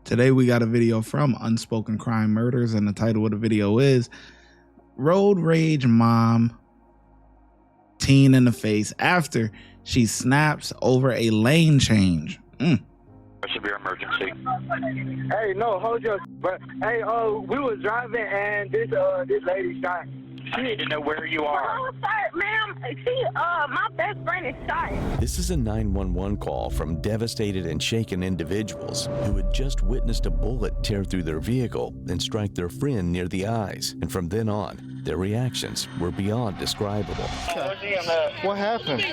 Today we got a video from Unspoken Crime Murders, and the title of the video is Road Rage Mom Teen in the Face After She Snaps Over a Lane Change. That should be an emergency. Hey, no, hold your. But hey, we was driving and this lady shot. I need to know where you are. Oh, sir, ma'am. My best friend is shot. This is a 911 call from devastated and shaken individuals who had just witnessed a bullet tear through their vehicle and strike their friend near the eyes. And from then on, their reactions were beyond describable. What happened?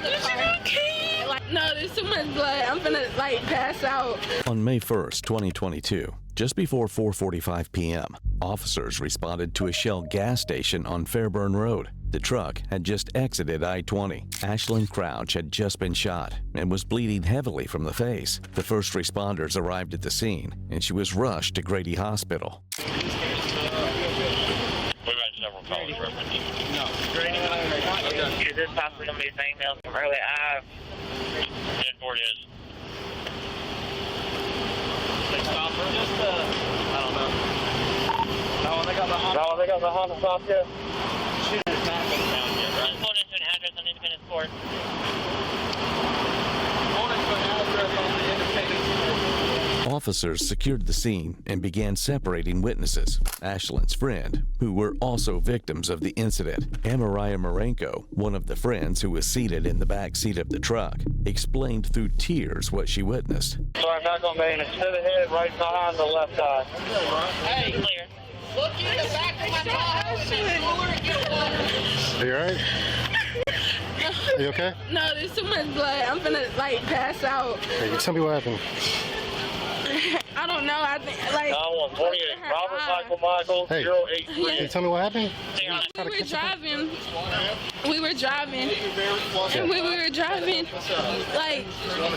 No, there's too much blood. I'm gonna pass out. On May 1st, 2022, just before 4:45 p.m., officers responded to a Shell gas station on Fairburn Road. The truck had just exited I-20. Ashlyn Crouch had just been shot and was bleeding heavily from the face. The first responders arrived at the scene, and she was rushed to Grady Hospital. We've had several calls referencing. No, Grady. Okay. Is this possibly going to be the same email from earlier? Dead board is. I don't know. No, they got the Honda stop yet. She has not been found yet, right? Pulled into an address on Independence Court. Officers secured the scene and began separating witnesses. Ashlyn's friend, who were also victims of the incident, Amariah Marenko, one of the friends who was seated in the back seat of the truck, explained through tears what she witnessed. So I'm not going to be in to the head, right behind the left eye. Hey, clear. Look in the back of my house. Are you alright? Are you okay? No, there's too much blood. I'm gonna pass out. Hey, tell me what happened. I don't know. I think 948, Robert Michael, Hey. 083. Can you tell me what happened? we were driving. And when we were driving,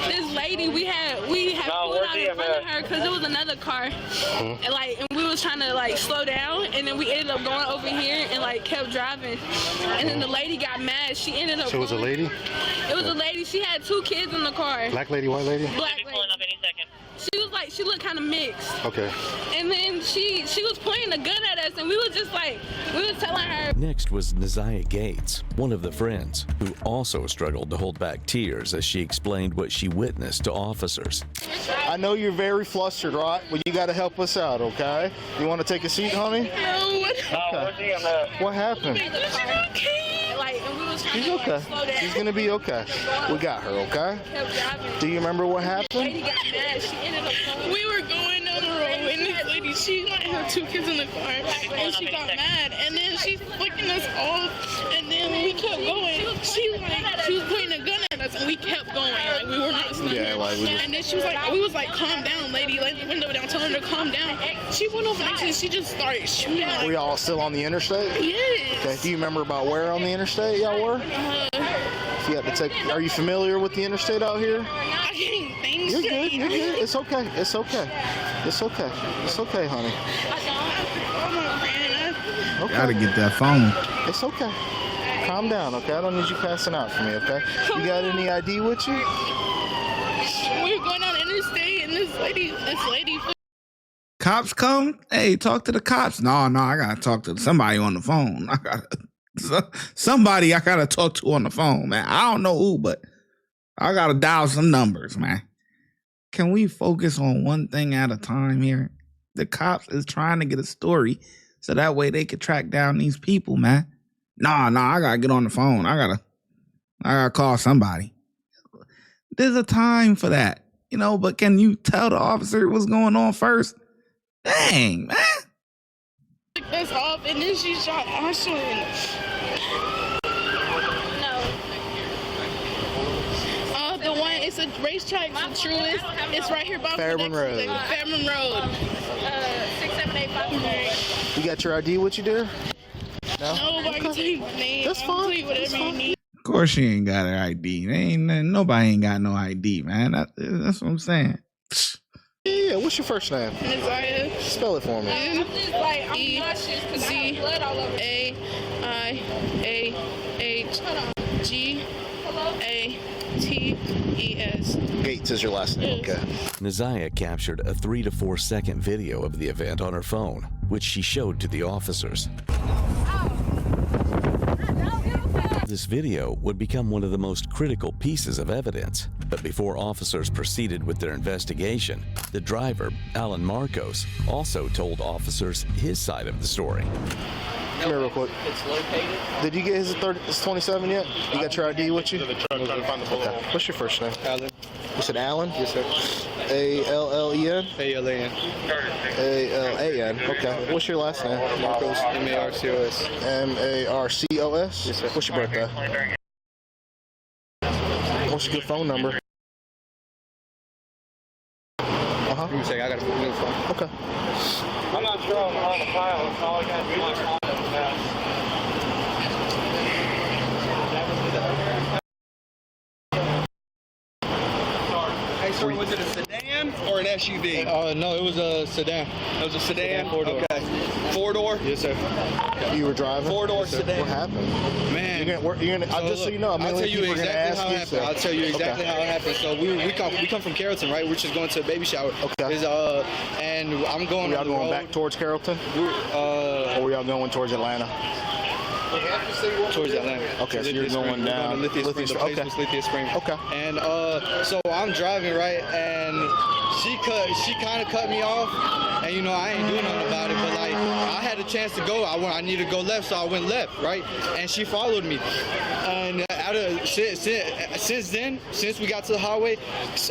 this lady, we had pulled out in front of her because it was another car, and we was trying to slow down, and then we ended up going over here and kept driving, and then the lady got mad. She ended up. So it was a lady? It was a lady. She had 2 kids in the car. Black lady, white lady? Black lady. Pulling up any second. She looked kind of mixed. Okay. And then she was pointing a gun at us, and we was just we was telling her. Next was Neziah Gates, one of the friends, who also struggled to hold back tears as she explained what she witnessed to officers. I know you're very flustered, right? But you got to help us out, okay? You want to take a seat, honey? No. What happened? She's okay. She's gonna be okay. We got her, okay? Do you remember what happened? We were going down the road, and this lady, she might have 2 kids in the car, and she got mad, and then she's flicking us off, and then we kept going. She was pointing a gun at us, and we kept going. We were not stopping. Yeah, and then she was like, calm down, lady. Let the window down, telling her to calm down. She went over next to us, she just started shooting. Were y'all still on the interstate? Yes. Okay. Do you remember about where on the interstate y'all were? If you had to take, are you familiar with the interstate out here? I can't think. You're good. You're good. It's okay. It's okay. It's okay. It's okay, honey. Okay. Gotta get that phone. It's okay. Calm down, okay? I don't need you passing out for me, okay? You got any ID with you? We were going down the interstate, and this lady. Cops come? Hey, talk to the cops. No, I gotta talk to somebody on the phone. Somebody I gotta talk to on the phone, man. I don't know who, but I gotta dial some numbers, man. Can we focus on one thing at a time here? The cops is trying to get a story so that way they can track down these people, man. No, I gotta get on the phone. I gotta call somebody. There's a time for that, but can you tell the officer what's going on first? Dang, man. Took us off, and then she shot Ashlyn. No. The one, it's a racetrack, the Truist. It's right here by Fairburn Road. Fairburn Road. 67853. You got your ID with you, dear? No, but I can tell you my name. That's fine. I'll tell you whatever you need. Of course she ain't got her ID. Nobody ain't got no ID, man. That's what I'm saying. Yeah, what's your first name? Neziah. Spell it for me. E-Z-A-I-A-H Gates. Gates is your last name. Okay. Nazaya captured a 3 to 4 second video of the event on her phone, which she showed to the officers. This video would become one of the most critical pieces of evidence. But before officers proceeded with their investigation, the driver, Alan Marcos, also told officers his side of the story. Come here real quick. It's located. Did you get his 27 yet? You got your ID with you? The truck trying to find the bullet. Okay. What's your first name? Alan. You said Alan? Yes, sir. A-L-L-E-N? A-L-A-N. A-L-A-N. Okay. What's your last name? Marcos. M-A-R-C-O-S. M-A-R-C-O-S? Yes, sir. What's your birthday? What's your good phone number? Give me a second. I got a new phone. Okay. I'm not sure on the file. It's all I got to do my contact now. Hey, sir, was it a sedan or an SUV? No, it was a sedan. It was a sedan? Four-door. Okay. Four-door? Yes, sir. You were driving? Four-door sedan. What happened? Man. Just so you know, I'll tell you people are gonna exactly ask how it you, happened. so- I'll tell you exactly Okay. how it happened. So we come from Carrollton, right? We're just going to a baby shower. Okay. And I'm going Were y'all on the going road. back towards Carrollton? Or were y'all going towards Atlanta? Towards Atlanta. Okay, so Lithia you're going Springs. We're down to Lithia Springs. The Lithia- place okay. was Lithia Springs. Okay. And so I'm driving, right, and she kind of cut me off, and you know I ain't doing nothing about it, but like I had a chance to go. I needed to go left, so I went left, right, and she followed me, and since then, since we got to the highway,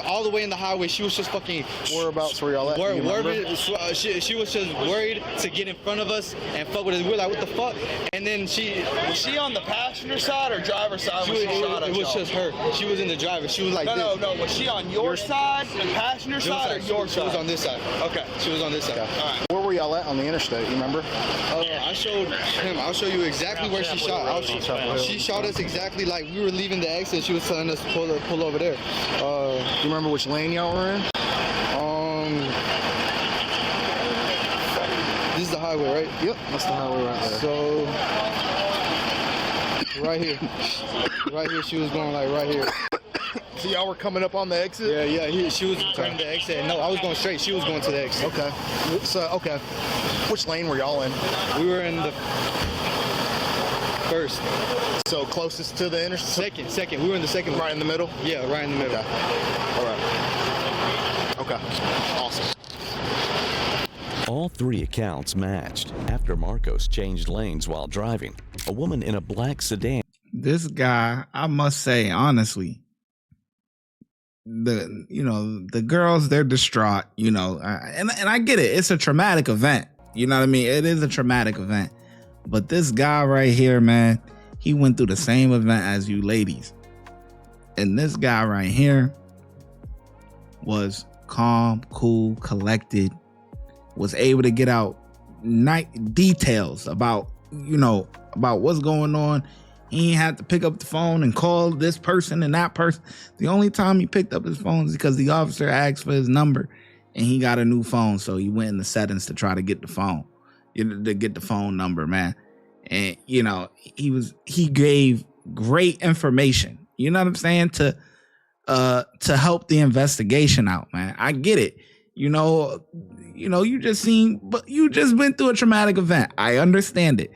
all the way in the highway, she was just fucking. Whereabouts were y'all at? Do you remember? She was just worried to get in front of us and fuck with us. We're like, what the fuck? And then Was she on the passenger side or driver's side when she shot at it was y'all? just her. She was in the driver. She was like this. No. Was she on your side, the passenger side, or your She was side? on this side. Okay. She was on this side. All right. Where were y'all at on the interstate? You remember? I showed him. I'll show you exactly where she shot. She shot us exactly like we were leaving the exit. She was telling us to pull over there. Do you remember which lane y'all were in? This is the highway, right? Yep, that's the highway right there. So right here, she was going like right here. So y'all were coming up on the exit? Yeah. She was turning the exit. No, I was going straight. She was going to the exit. Okay. So, okay. Which lane were y'all in? We were in the first. So closest to the interstate? Second. We were in the second one. Right in the middle? Yeah, right in the middle. Okay. All right. Okay. Awesome. All three accounts matched. After Marcos changed lanes while driving, a woman in a black sedan. This guy, I must say, honestly, the girls, they're distraught, and I get it. It's a traumatic event. You know what I mean? It is a traumatic event. But this guy right here, man, he went through the same event as you ladies. And this guy right here was calm, cool, collected, was able to get out details about what's going on. He ain't had to pick up the phone and call this person and that person. The only time he picked up his phone is because the officer asked for his number and he got a new phone. So he went in the settings to try to get the phone, to get the phone number, man. And, he gave great information, you know what I'm saying? To help the investigation out, man. I get it. You just went through a traumatic event. I understand it.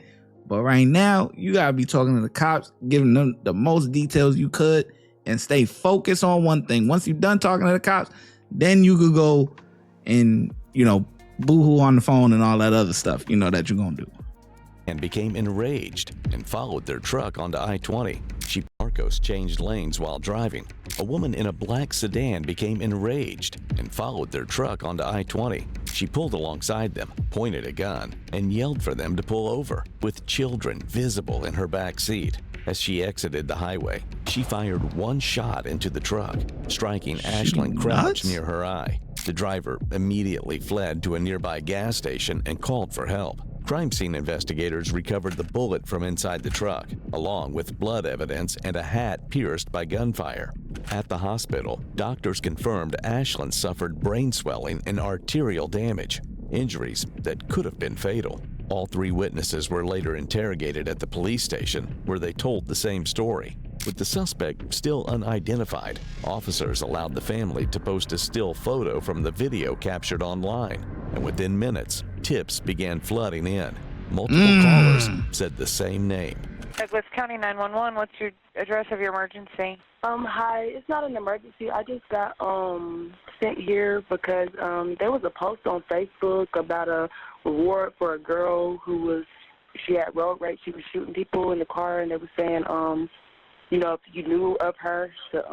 But right now, you gotta be talking to the cops, giving them the most details you could, and stay focused on one thing. Once you're done talking to the cops, then you could go and, boo-hoo on the phone and all that other stuff, that you're gonna do. And became enraged and followed their truck onto I-20. Marcos changed lanes while driving. A woman in a black sedan became enraged and followed their truck onto I-20. She pulled alongside them, pointed a gun, and yelled for them to pull over, with children visible in her back seat. As she exited the highway, she fired one shot into the truck, striking Ashlyn Crouch near her eye. The driver immediately fled to a nearby gas station and called for help. Crime scene investigators recovered the bullet from inside the truck, along with blood evidence and a hat pierced by gunfire. At the hospital, doctors confirmed Ashlyn suffered brain swelling and arterial damage, injuries that could have been fatal. All three witnesses were later interrogated at the police station, where they told the same story. With the suspect still unidentified, officers allowed the family to post a still photo from the video captured online, and within minutes, tips began flooding in. Multiple callers said the same name. Douglas County 911, what's your address of your emergency? Hi, it's not an emergency. I just got sent here because there was a post on Facebook about a reward for a girl who she had road rage. She was shooting people in the car, and they were saying, you know, if you knew of her, to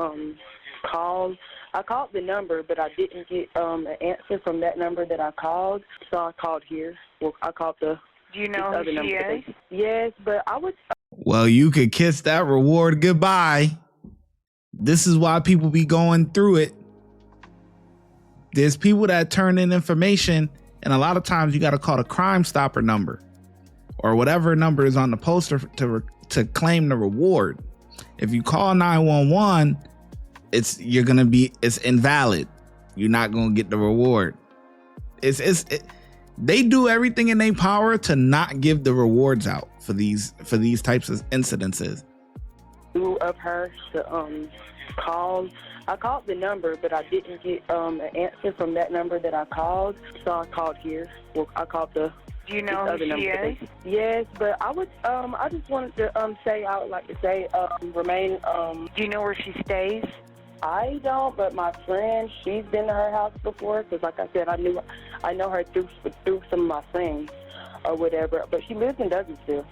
call. I called the number, but I didn't get an answer from that number that I called, so I called here. Well, I called the Do you know who she is? Yes, but I was... Well, you could kiss that reward goodbye. This is why people be going through it. There's people that turn in information, and a lot of times you got to call the Crime Stopper number or whatever number is on the poster to claim the reward. If you call 911, it's invalid. You're not gonna get the reward. They do everything in their power to not give the rewards out for these types of incidences. Of her to call. I called the number, but I didn't get an answer from that number that I called, so I called here. Well, I called the... Do you know who she is? Yes, but I just wanted to say, I would like to say, remain... Do you know where she stays? I don't, but my friend, she's been to her house before, because like I said, I know her through some of my friends or whatever, but she lives in Douglasville.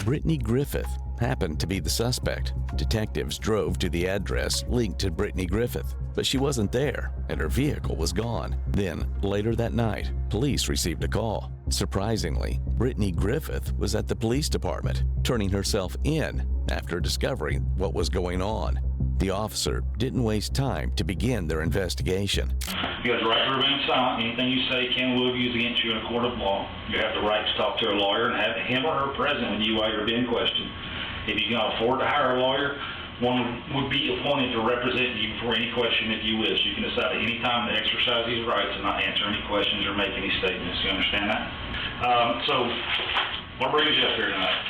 Brittany Griffith happened to be the suspect. Detectives drove to the address linked to Brittany Griffith, but she wasn't there and her vehicle was gone. Then, later that night, police received a call. Surprisingly, Brittany Griffith was at the police department, turning herself in after discovering what was going on. The officer didn't waste time to begin their investigation. You have the right to remain silent. Anything you say can will be used against you in a court of law. You have the right to talk to a lawyer and have him or her present with you while you're being questioned. If you can afford to hire a lawyer, one would be appointed to represent you for any question if you wish. You can decide at any time to exercise these rights and not answer any questions or make any statements. You understand that? So, what brings you up here tonight?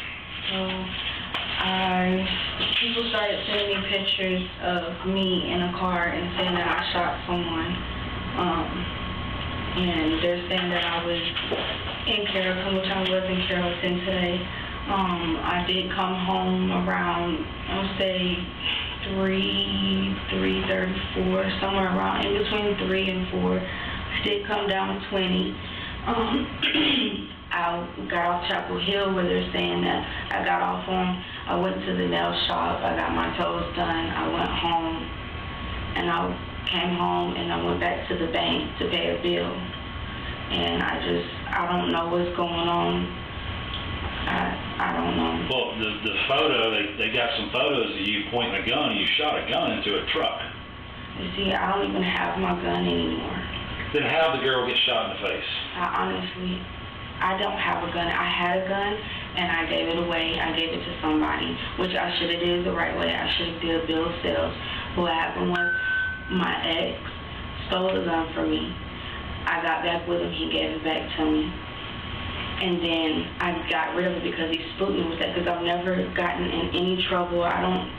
People started sending me pictures of me in a car and saying that I shot someone. And they're saying that I was in Carrollton, which I was in Carrollton today. I did come home around, I would say 3:34, somewhere around in between 3 and 4. I did come down 20. I got off Chapel Hill where they're saying that I got off on. I went to the nail shop. I got my toes done. I went home, and I came home, and I went back to the bank to pay a bill. And I don't know what's going on. I don't know. Well, the photo, they got some photos of you pointing a gun. You shot a gun into a truck. You see, I don't even have my gun anymore. Then how did the girl get shot in the face? I don't have a gun. I had a gun, and I gave it away. I gave it to somebody, which I should have did the right way. I should have did a bill of sales. What happened was my ex stole the gun from me. I got back with him. He gave it back to me. And then I got rid of it because he spooked me with that, because I've never gotten in any trouble. I don't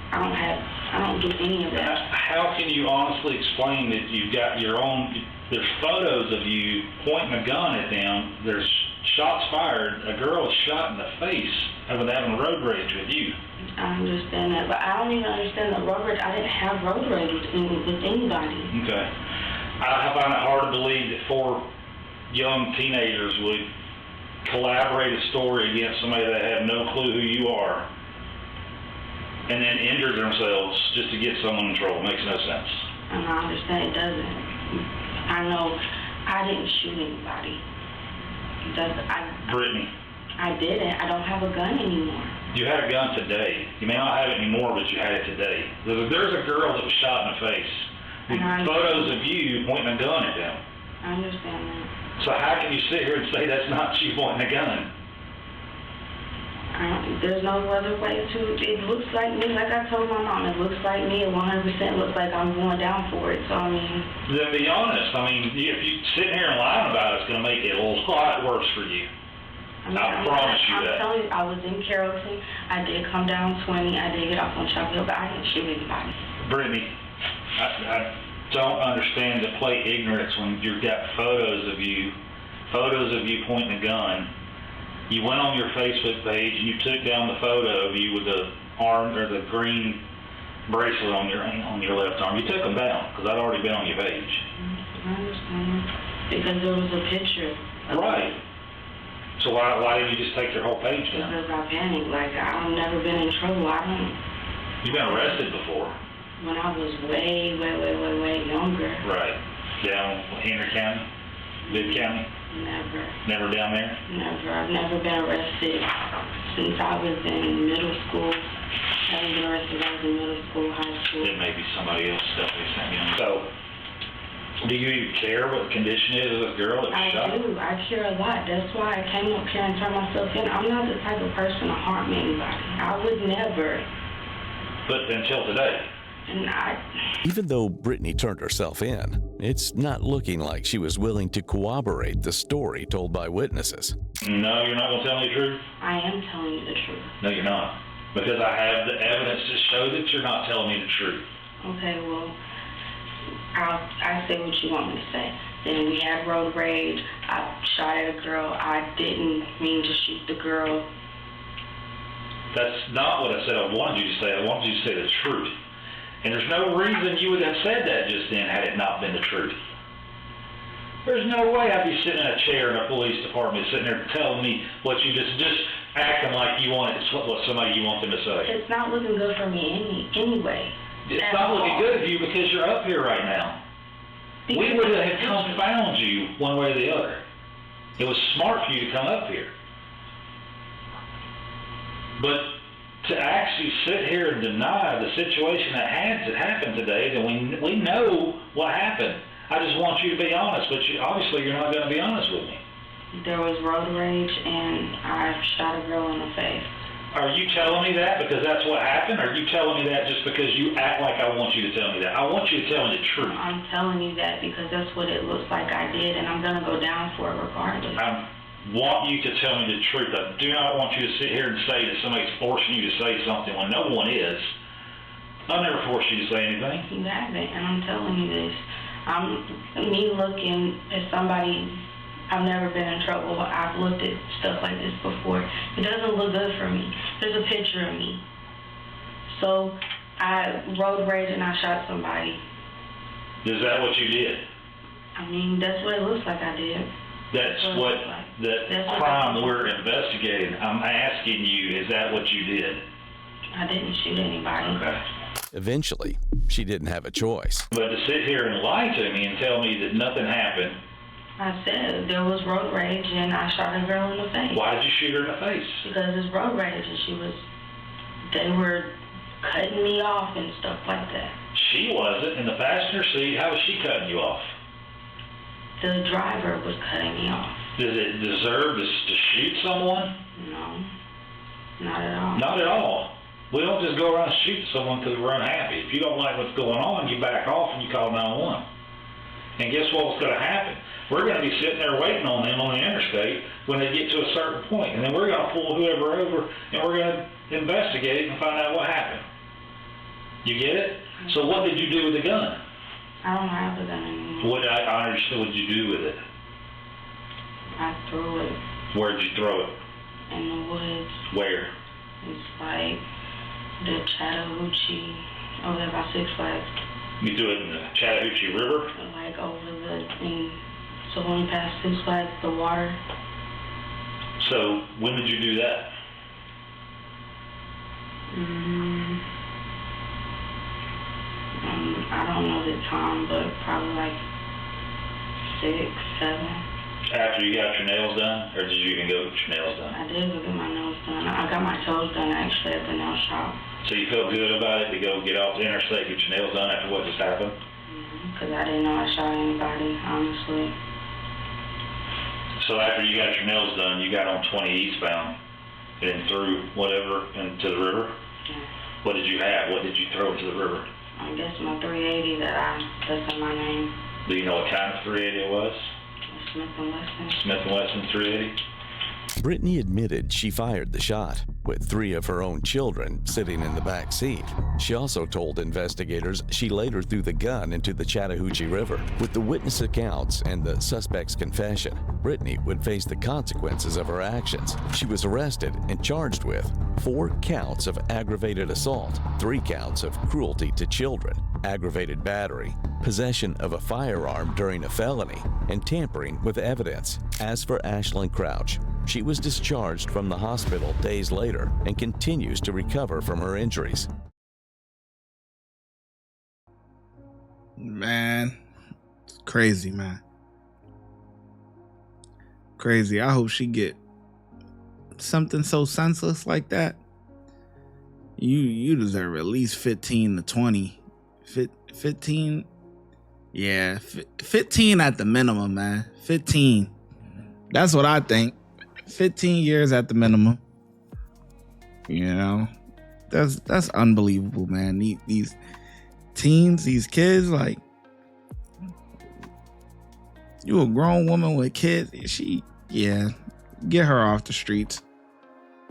do any of that. How can you honestly explain that you've got your own, there's photos of you pointing a gun at them, there's shots fired, a girl is shot in the face over having road rage with you? I understand that, but I don't even understand the road rage. I didn't have road rage with anybody. Okay. I find it hard to believe that 4 young teenagers would collaborate a story against somebody that have no clue who you are and then injure themselves just to get someone in trouble. Makes no sense. And I understand it doesn't. I know I didn't shoot anybody. Brittany. I didn't. I don't have a gun anymore. You had a gun today. You may not have it anymore, but you had it today. There's a girl that was shot in the face. Photos of you pointing a gun at them. I understand that. So how can you sit here and say that's not you pointing a gun? There's no other way to. It looks like me, like I told my mom. It looks like me. It 100% looks like I'm going down for it. So I mean. Then be honest. I mean, if you sit here and lie about it, it's going to make it a lot worse for you. I promise you that. I'm telling you, I was in Carrollton. I did come down 20. I did get off on Chapel Hill, but I didn't shoot anybody. Brittany, I don't understand to play ignorance when you've got photos of you pointing a gun. You went on your Facebook page and you took down the photo of you with the arm or the green bracelet on your left arm. You took them down because I'd already been on your page. I understand. Because there was a picture. Right. So why didn't you just take your whole page down? Because I panicked. Like, I've never been in trouble. You've been arrested before. When I was way younger. Right. Down Henry County? Bibb County? Never. Never down there? Never. I've never been arrested since I was in middle school. I haven't been arrested when I was in middle school, high school. It may be somebody else definitely sent me on. So, do you even care what the condition is of the girl that was shot? I do. I care a lot. That's why I came up here and turned myself in. I'm not the type of person to harm anybody. I would never. But until today. Even though Brittany turned herself in, it's not looking like she was willing to corroborate the story told by witnesses. No, you're not going to tell me the truth? I am telling you the truth. No, you're not. Because I have the evidence to show that you're not telling me the truth. Okay, well, I say what you want me to say. Then we had road rage. I shot at a girl. I didn't mean to shoot the girl. That's not what I said I wanted you to say. I wanted you to say the truth. And there's no reason you would have said that just then had it not been the truth. There's no way I'd be sitting in a chair in a police department sitting there telling me what you just acting like you want what somebody you want them to say. It's not looking good for me anyway. It's not looking good for you because you're up here right now. We would have confounded you one way or the other. It was smart for you to come up here. But to actually sit here and deny the situation that happened today, then we know what happened. I just want you to be honest, but obviously you're not going to be honest with me. There was road rage, and I shot a girl in the face. Are you telling me that because that's what happened, or are you telling me that just because you act like I want you to tell me that? I want you to tell me the truth. I'm telling you that because that's what it looks like I did, and I'm going to go down for it regardless. I want you to tell me the truth. I do not want you to sit here and say that somebody's forcing you to say something when no one is. I've never forced you to say anything. You haven't, and I'm telling you this. Me looking at somebody, I've never been in trouble. I've looked at stuff like this before. It doesn't look good for me. There's a picture of me. So I road rage and I shot somebody. Is that what you did? I mean, that's what it looks like I did. That's what the crime we're investigating. I'm asking you, is that what you did? I didn't shoot anybody. Okay. Eventually, she didn't have a choice. But to sit here and lie to me and tell me that nothing happened. I said there was road rage and I shot a girl in the face. Why did you shoot her in the face? Because it's road rage and they were cutting me off and stuff like that. She wasn't in the passenger seat. How was she cutting you off? The driver was cutting me off. Does it deserve to shoot someone? No, not at all. Not at all. We don't just go around and shoot someone because we're unhappy. If you don't like what's going on, you back off and you call 911. And guess what's going to happen? We're going to be sitting there waiting on them on the interstate when they get to a certain point, and then we're going to pull whoever over and we're going to investigate and find out what happened. You get it? So what did you do with the gun? I don't have the gun anymore. What I understood what you do with it. I threw it. Where'd you throw it? In the woods. Where? It's like the Chattahoochee, over there by Six Flags. You threw it in the Chattahoochee River? Like so when we passed Six Flags, the water. So when did you do that? I don't know the time, but probably like 6, 7. After you got your nails done, or did you even go get your nails done? I did go get my nails done. I got my toes done actually at the nail shop. So you felt good about it to go get off the interstate, get your nails done after what just happened? Because I didn't know I shot anybody, honestly. So after you got your nails done, you got on 20 eastbound and threw whatever into the river? Yeah. What did you have? What did you throw into the river? I guess my 380 that's in my name. Do you know what kind of 380 it was? Smith & Wesson. Smith & Wesson 380? Brittany admitted she fired the shot, with 3 of her own children sitting in the back seat. She also told investigators she later threw the gun into the Chattahoochee River. With the witness accounts and the suspect's confession, Brittany would face the consequences of her actions. She was arrested and charged with 4 counts of aggravated assault, 3 counts of cruelty to children, aggravated battery, possession of a firearm during a felony, and tampering with evidence. As for Ashlyn Crouch, she was discharged from the hospital days later and continues to recover from her injuries. Man, it's crazy, man. Crazy. I hope she get something so senseless like that. You deserve at least 15 to 20. 15. Yeah, 15 at the minimum, man. 15. That's what I think. 15 years at the minimum. You know, that's unbelievable, man. These teens, these kids, like, you a grown woman with kids. Get her off the streets.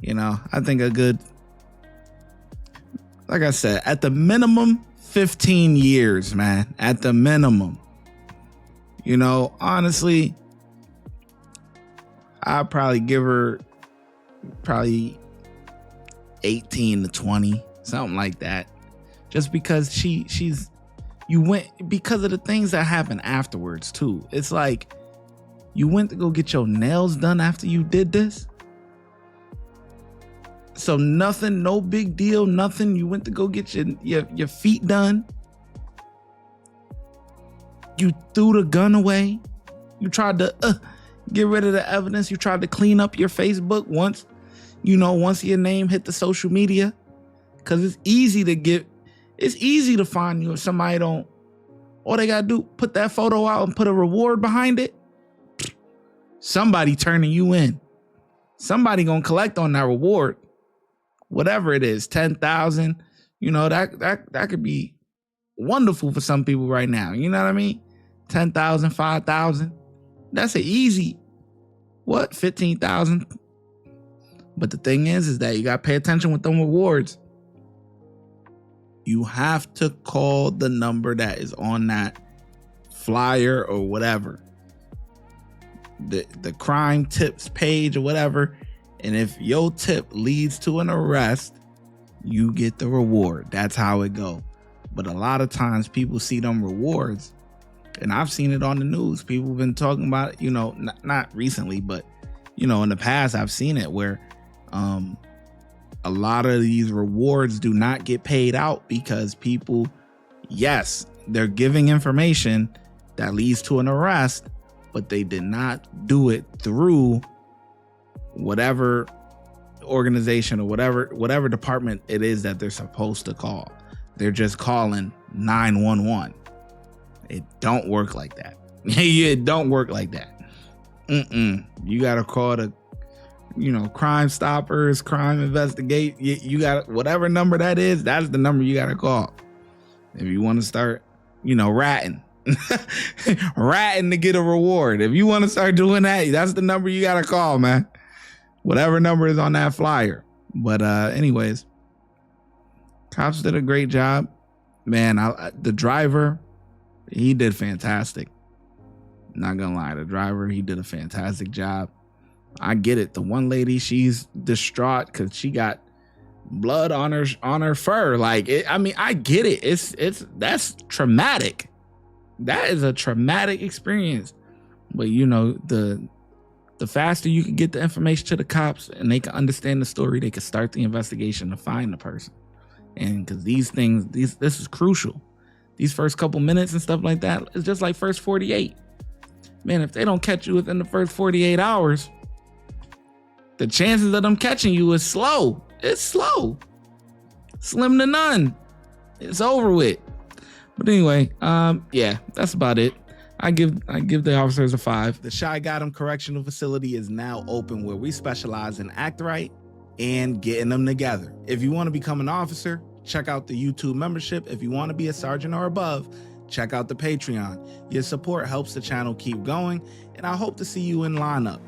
You know, I think a good, like I said, at the minimum, 15 years, man. At the minimum. You know, honestly, I'd probably give her 18 to 20, something like that. Just because you went, because of the things that happen afterwards too. It's like, you went to go get your nails done after you did this. So nothing, no big deal, nothing. You went to go get your feet done. You threw the gun away. You tried to get rid of the evidence. You tried to clean up your Facebook once your name hit the social media. Cause it's easy to find you if somebody don't, all they gotta do, put that photo out and put a reward behind it. Somebody turning you in. Somebody gonna collect on that reward. Whatever it is, 10,000, you know, that could be wonderful for some people right now. You know what I mean? 10,000, 5,000. That's an easy, 15,000. But the thing is that you got to pay attention with them rewards. You have to call the number that is on that flyer or whatever. The crime tips page or whatever. And if your tip leads to an arrest, you get the reward. That's how it go. But a lot of times people see them rewards, and I've seen it on the news. People have been talking about it, you know, not recently, but, you know, in the past, I've seen it where a lot of these rewards do not get paid out because people, yes, they're giving information that leads to an arrest, but they did not do it through whatever organization or whatever department it is that they're supposed to call. They're just calling 911. It don't work like that. It don't work like that. You gotta call the, you know, Crime Stoppers, Crime Investigate. You got whatever number that is. That's the number you gotta call if you want to start, you know, ratting to get a reward. If you want to start doing that, that's the number you gotta call, man. Whatever number is on that flyer. But anyways, cops did a great job, man. The driver, he did fantastic. Not gonna lie, the driver, he did a fantastic job. I get it. The one lady, she's distraught because she got blood on her fur. Like, I get it. That's traumatic. That is a traumatic experience. But you know, the faster you can get the information to the cops and they can understand the story, they can start the investigation to find the person. And because this is crucial. These first couple minutes and stuff like that, it's just like first 48. Man, if they don't catch you within the first 48 hours, the chances of them catching you is slow. It's slow. Slim to none. It's over with. But anyway, yeah, that's about it. I give the officers a 5. The ShyGotEm Correctional Facility is now open, where we specialize in act right and getting them together. If you want to become an officer, check out the YouTube membership. If you want to be a sergeant or above, check out the Patreon. Your support helps the channel keep going, and I hope to see you in lineup.